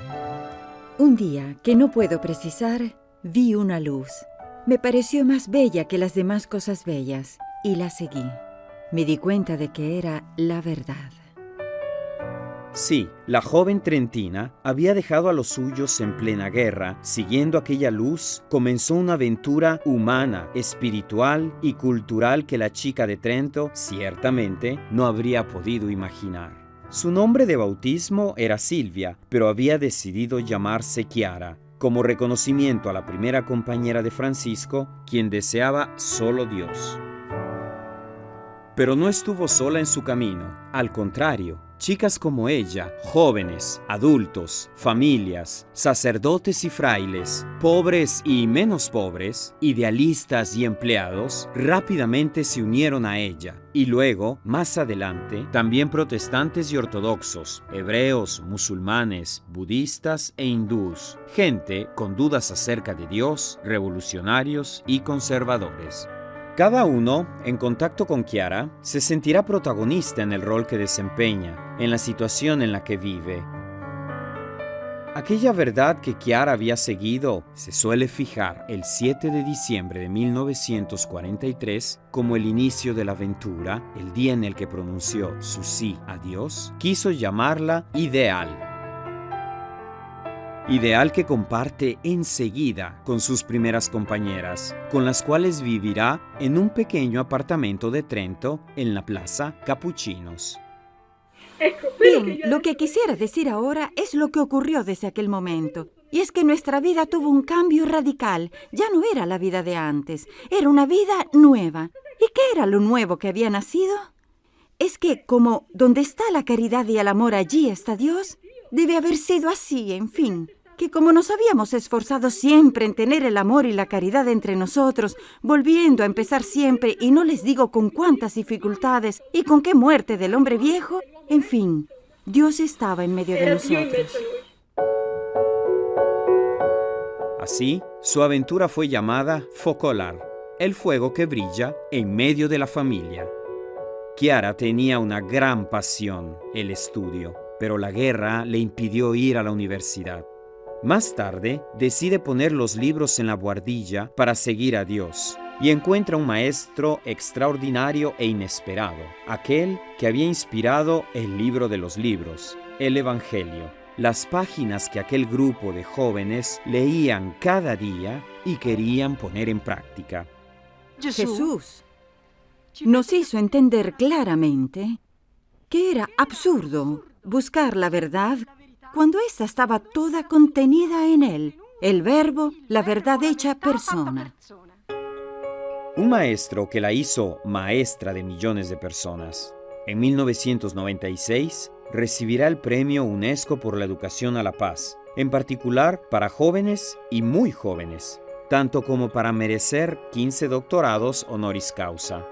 Un día, que no puedo precisar, vi una luz. Me pareció más bella que las demás cosas bellas y la seguí. Me di cuenta de que era la verdad. Sí, la joven trentina había dejado a los suyos en plena guerra. Siguiendo aquella luz, comenzó una aventura humana, espiritual y cultural que la chica de Trento, ciertamente, no habría podido imaginar. Su nombre de bautismo era Silvia, pero había decidido llamarse Chiara, como reconocimiento a la primera compañera de Francisco, quien deseaba solo Dios. Pero no estuvo sola en su camino, al contrario. Chicas como ella, jóvenes, adultos, familias, sacerdotes y frailes, pobres y menos pobres, idealistas y empleados, rápidamente se unieron a ella. Y luego, más adelante, también protestantes y ortodoxos, hebreos, musulmanes, budistas e hindús, gente con dudas acerca de Dios, revolucionarios y conservadores. Cada uno, en contacto con Chiara, se sentirá protagonista en el rol que desempeña, en la situación en la que vive. Aquella verdad que Chiara había seguido se suele fijar el 7 de diciembre de 1943 como el inicio de la aventura, el día en el que pronunció su sí a Dios, quiso llamarla ideal. Ideal que comparte enseguida con sus primeras compañeras, con las cuales vivirá en un pequeño apartamento de Trento en la Plaza Capuchinos. Bien, lo que quisiera decir ahora es lo que ocurrió desde aquel momento. Y es que nuestra vida tuvo un cambio radical. Ya no era la vida de antes, era una vida nueva. ¿Y qué era lo nuevo que había nacido? Es que como donde está la caridad y el amor, allí está Dios, debe haber sido así, en fin. Que como nos habíamos esforzado siempre en tener el amor y la caridad entre nosotros, volviendo a empezar siempre, y no les digo con cuántas dificultades y con qué muerte del hombre viejo, en fin, Dios estaba en medio de nosotros. Así, su aventura fue llamada Focolar, el fuego que brilla en medio de la familia. Chiara tenía una gran pasión, el estudio, pero la guerra le impidió ir a la universidad. Más tarde, decide poner los libros en la buhardilla para seguir a Dios y encuentra un maestro extraordinario e inesperado, aquel que había inspirado el libro de los libros, el Evangelio, las páginas que aquel grupo de jóvenes leían cada día y querían poner en práctica. Jesús nos hizo entender claramente que era absurdo buscar la verdad cuando ésta estaba toda contenida en él, el Verbo, la verdad hecha persona. Un maestro que la hizo maestra de millones de personas. En 1996 recibirá el premio UNESCO por la educación a la paz, en particular para jóvenes y muy jóvenes, tanto como para merecer 15 doctorados honoris causa.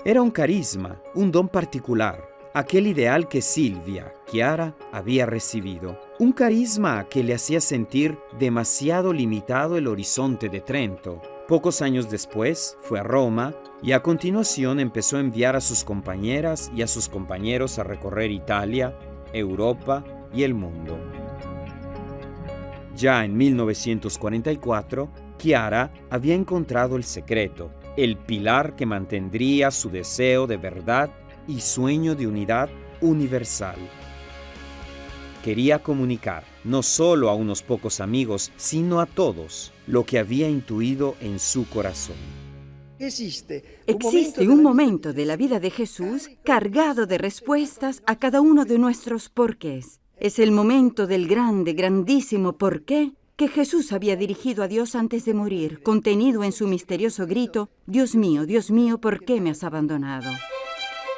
Era un carisma, un don particular, aquel ideal que Silvia, Chiara, había recibido. Un carisma que le hacía sentir demasiado limitado el horizonte de Trento. Pocos años después fue a Roma y a continuación empezó a enviar a sus compañeras y a sus compañeros a recorrer Italia, Europa y el mundo. Ya en 1944, Chiara había encontrado el secreto, el pilar que mantendría su deseo de verdad y sueño de unidad universal. Quería comunicar, no solo a unos pocos amigos, sino a todos, lo que había intuido en su corazón. Existe un momento de la vida de Jesús cargado de respuestas a cada uno de nuestros porqués. Es el momento del grande, grandísimo porqué que Jesús había dirigido a Dios antes de morir, contenido en su misterioso grito, Dios mío, ¿por qué me has abandonado?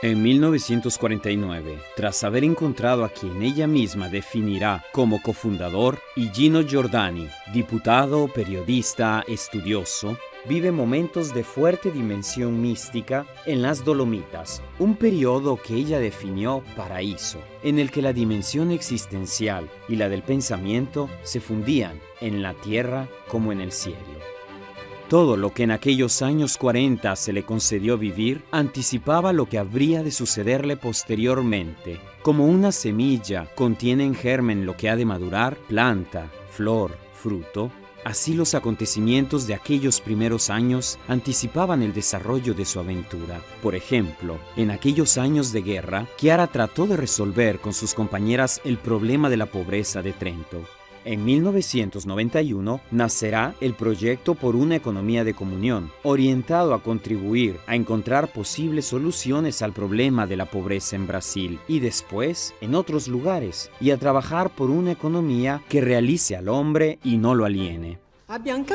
En 1949, tras haber encontrado a quien ella misma definirá como cofundador, Gino Giordani, diputado, periodista, estudioso, vive momentos de fuerte dimensión mística en las Dolomitas, un periodo que ella definió paraíso, en el que la dimensión existencial y la del pensamiento se fundían en la tierra como en el cielo. Todo lo que en aquellos años 40 se le concedió vivir anticipaba lo que habría de sucederle posteriormente. Como una semilla contiene en germen lo que ha de madurar, planta, flor, fruto, así los acontecimientos de aquellos primeros años anticipaban el desarrollo de su aventura. Por ejemplo, en aquellos años de guerra, Chiara trató de resolver con sus compañeras el problema de la pobreza de Trento. En 1991 nacerá el proyecto por una economía de comunión, orientado a contribuir a encontrar posibles soluciones al problema de la pobreza en Brasil y después en otros lugares, y a trabajar por una economía que realice al hombre y no lo aliene.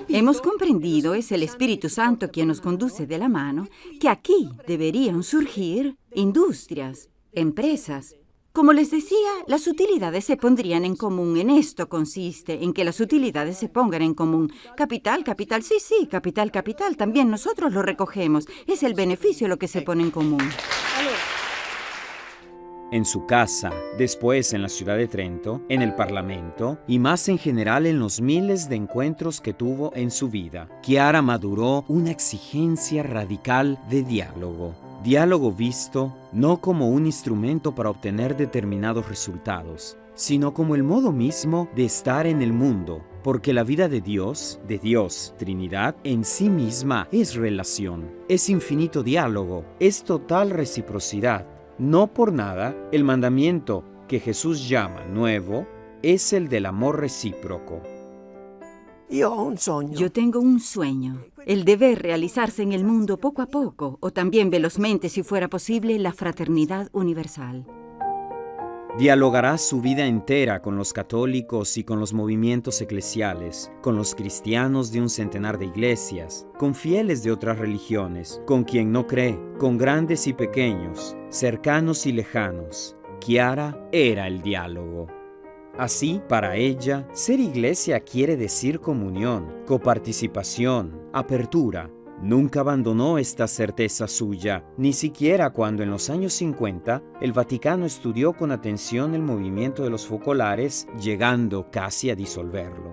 Hemos comprendido, es el Espíritu Santo quien nos conduce de la mano, que aquí deberían surgir industrias, empresas. Como les decía, las utilidades se pondrían en común. En esto consiste, en que las utilidades se pongan en común. Capital, sí, capital, también nosotros lo recogemos. Es el beneficio lo que se pone en común. En su casa, después en la ciudad de Trento, en el Parlamento y más en general en los miles de encuentros que tuvo en su vida, Chiara maduró una exigencia radical de diálogo. Diálogo visto no como un instrumento para obtener determinados resultados, sino como el modo mismo de estar en el mundo, porque la vida de Dios, Trinidad, en sí misma es relación, es infinito diálogo, es total reciprocidad. No por nada, el mandamiento que Jesús llama nuevo es el del amor recíproco. Yo tengo un sueño, el deber realizarse en el mundo poco a poco, o también velozmente, si fuera posible, la fraternidad universal. Dialogará su vida entera con los católicos y con los movimientos eclesiales, con los cristianos de un centenar de iglesias, con fieles de otras religiones, con quien no cree, con grandes y pequeños, cercanos y lejanos. Chiara era el diálogo. Así, para ella, ser iglesia quiere decir comunión, coparticipación, apertura. Nunca abandonó esta certeza suya, ni siquiera cuando en los años 50 el Vaticano estudió con atención el movimiento de los focolares, llegando casi a disolverlo.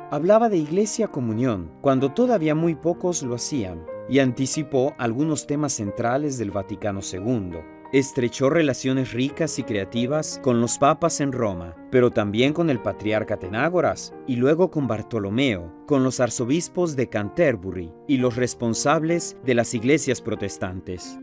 Hablaba de iglesia comunión, cuando todavía muy pocos lo hacían, y anticipó algunos temas centrales del Vaticano II. Estrechó relaciones ricas y creativas con los papas en Roma, pero también con el patriarca Atenágoras y luego con Bartolomeo, con los arzobispos de Canterbury y los responsables de las iglesias protestantes.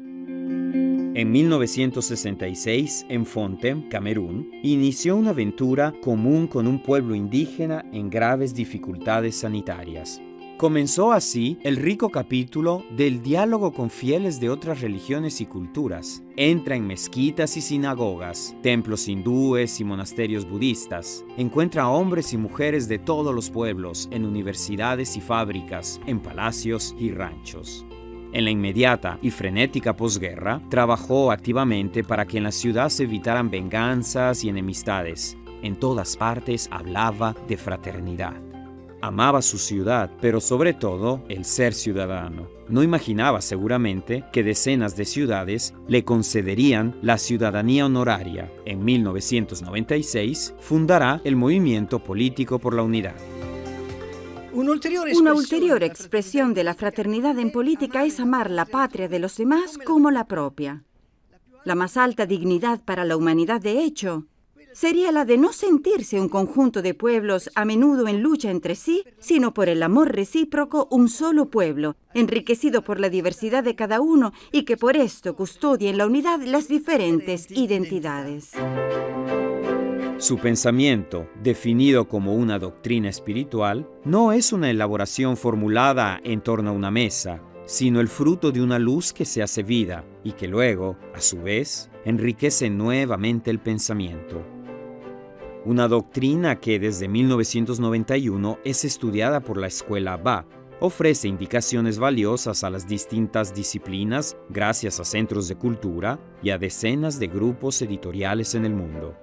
En 1966, en Fontem, Camerún, inició una aventura común con un pueblo indígena en graves dificultades sanitarias. Comenzó así el rico capítulo del diálogo con fieles de otras religiones y culturas. Entra en mezquitas y sinagogas, templos hindúes y monasterios budistas. Encuentra hombres y mujeres de todos los pueblos, en universidades y fábricas, en palacios y ranchos. En la inmediata y frenética posguerra, trabajó activamente para que en la ciudad se evitaran venganzas y enemistades. En todas partes hablaba de fraternidad. Amaba su ciudad, pero sobre todo el ser ciudadano. No imaginaba seguramente que decenas de ciudades le concederían la ciudadanía honoraria. En 1996 fundará el Movimiento Político por la Unidad. Una ulterior expresión de la fraternidad en política es amar la patria de los demás como la propia. La más alta dignidad para la humanidad, de hecho, sería la de no sentirse un conjunto de pueblos a menudo en lucha entre sí, sino por el amor recíproco un solo pueblo, enriquecido por la diversidad de cada uno y que por esto custodia en la unidad las diferentes identidades. Su pensamiento, definido como una doctrina espiritual, no es una elaboración formulada en torno a una mesa, sino el fruto de una luz que se hace vida y que luego, a su vez, enriquece nuevamente el pensamiento. Una doctrina que desde 1991 es estudiada por la Escuela Ba. Ofrece indicaciones valiosas a las distintas disciplinas gracias a centros de cultura y a decenas de grupos editoriales en el mundo.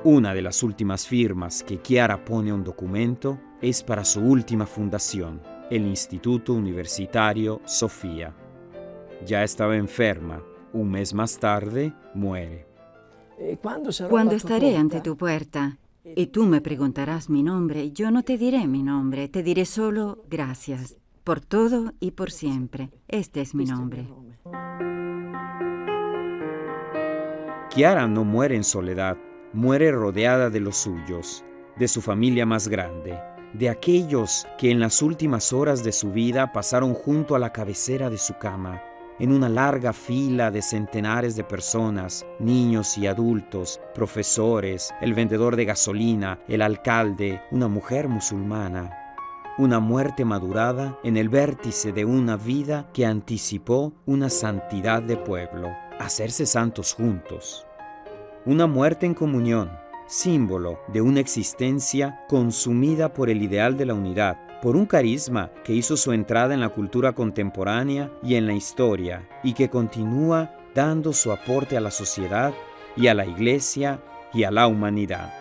Una de las últimas firmas que Chiara pone a un documento es para su última fundación, el Instituto Universitario Sofía. Ya estaba enferma. Un mes más tarde, muere. Cuando estaré ante tu puerta y tú me preguntarás mi nombre, yo no te diré mi nombre, te diré solo gracias por todo y por siempre. Este es mi nombre. Chiara no muere en soledad, muere rodeada de los suyos, de su familia más grande, de aquellos que en las últimas horas de su vida pasaron junto a la cabecera de su cama, en una larga fila de centenares de personas, niños y adultos, profesores, el vendedor de gasolina, el alcalde, una mujer musulmana. Una muerte madurada en el vértice de una vida que anticipó una santidad de pueblo, hacerse santos juntos. Una muerte en comunión, símbolo de una existencia consumida por el ideal de la unidad, por un carisma que hizo su entrada en la cultura contemporánea y en la historia, y que continúa dando su aporte a la sociedad y a la Iglesia y a la humanidad.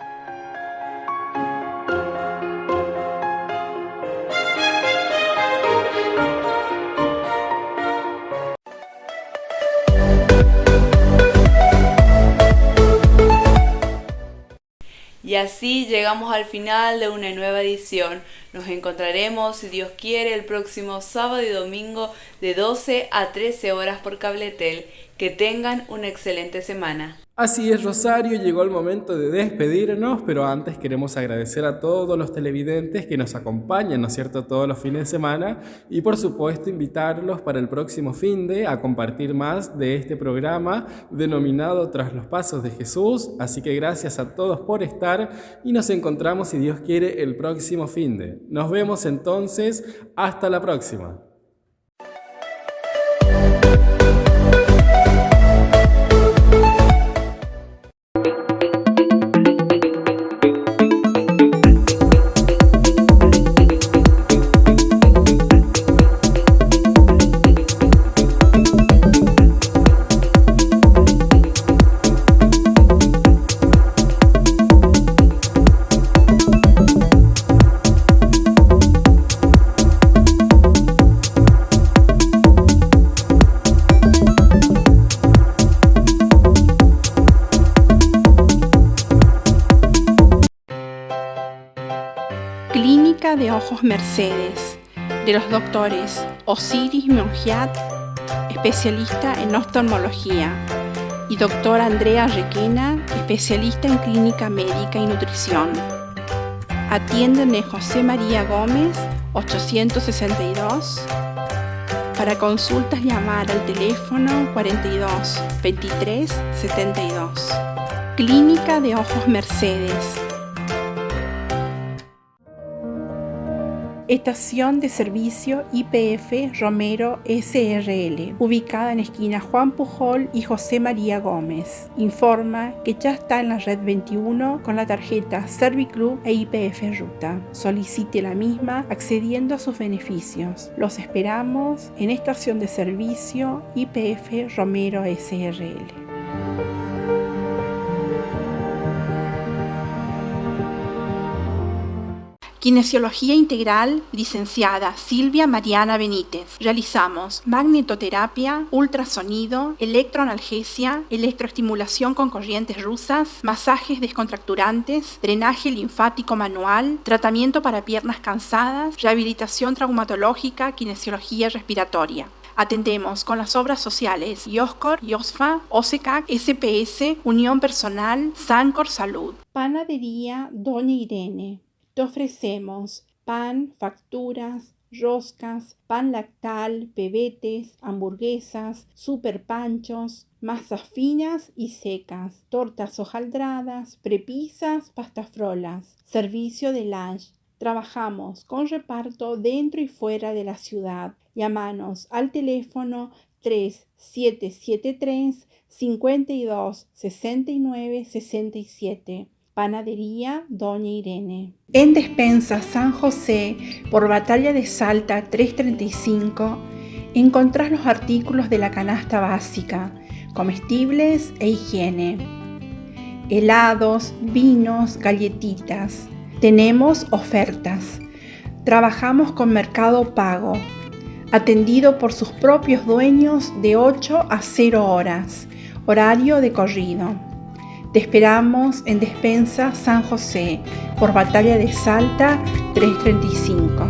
Y así llegamos al final de una nueva edición. Nos encontraremos, si Dios quiere, el próximo sábado y domingo de 12 a 13 horas por Cabletel. Que tengan una excelente semana. Así es, Rosario, llegó el momento de despedirnos, pero antes queremos agradecer a todos los televidentes que nos acompañan, ¿no es cierto?, todos los fines de semana, y por supuesto invitarlos para el próximo finde a compartir más de este programa denominado Tras los Pasos de Jesús. Así que gracias a todos por estar y nos encontramos, si Dios quiere, el próximo finde. Nos vemos entonces, hasta la próxima. Clínica de Ojos Mercedes, de los doctores Osiris Mongiat, especialista en oftalmología, y doctora Andrea Requena, especialista en clínica médica y nutrición. Atienden en José María Gómez, 862. Para consultas llamar al teléfono 42 23 72. Clínica de Ojos Mercedes. Estación de servicio YPF Romero SRL, ubicada en esquina Juan Pujol y José María Gómez. Informa que ya está en la red 21 con la tarjeta Serviclub e YPF Ruta. Solicite la misma accediendo a sus beneficios. Los esperamos en estación de servicio YPF Romero SRL. Kinesiología integral, licenciada Silvia Mariana Benítez. Realizamos magnetoterapia, ultrasonido, electroanalgesia, electroestimulación con corrientes rusas, masajes descontracturantes, drenaje linfático manual, tratamiento para piernas cansadas, rehabilitación traumatológica, kinesiología respiratoria. Atendemos con las obras sociales IOSCOR, IOSFA, OSECAC, SPS, Unión Personal, Sancor Salud. Panadería Doña Irene. Te ofrecemos pan, facturas, roscas, pan lactal, pebetes, hamburguesas, super panchos, masas finas y secas, tortas hojaldradas, prepisas, pastafrolas, servicio de lunch. Trabajamos con reparto dentro y fuera de la ciudad. Llámanos al teléfono 3773 52 69 67. Panadería Doña Irene. En Despensa San José, por Batalla de Salta 335, encontrás los artículos de la canasta básica, comestibles e higiene. Helados, vinos, galletitas. Tenemos ofertas. Trabajamos con Mercado Pago, atendido por sus propios dueños de 8 a 0 horas, horario de corrido. Te esperamos en Despensa San José, por Batalla de Salta 335.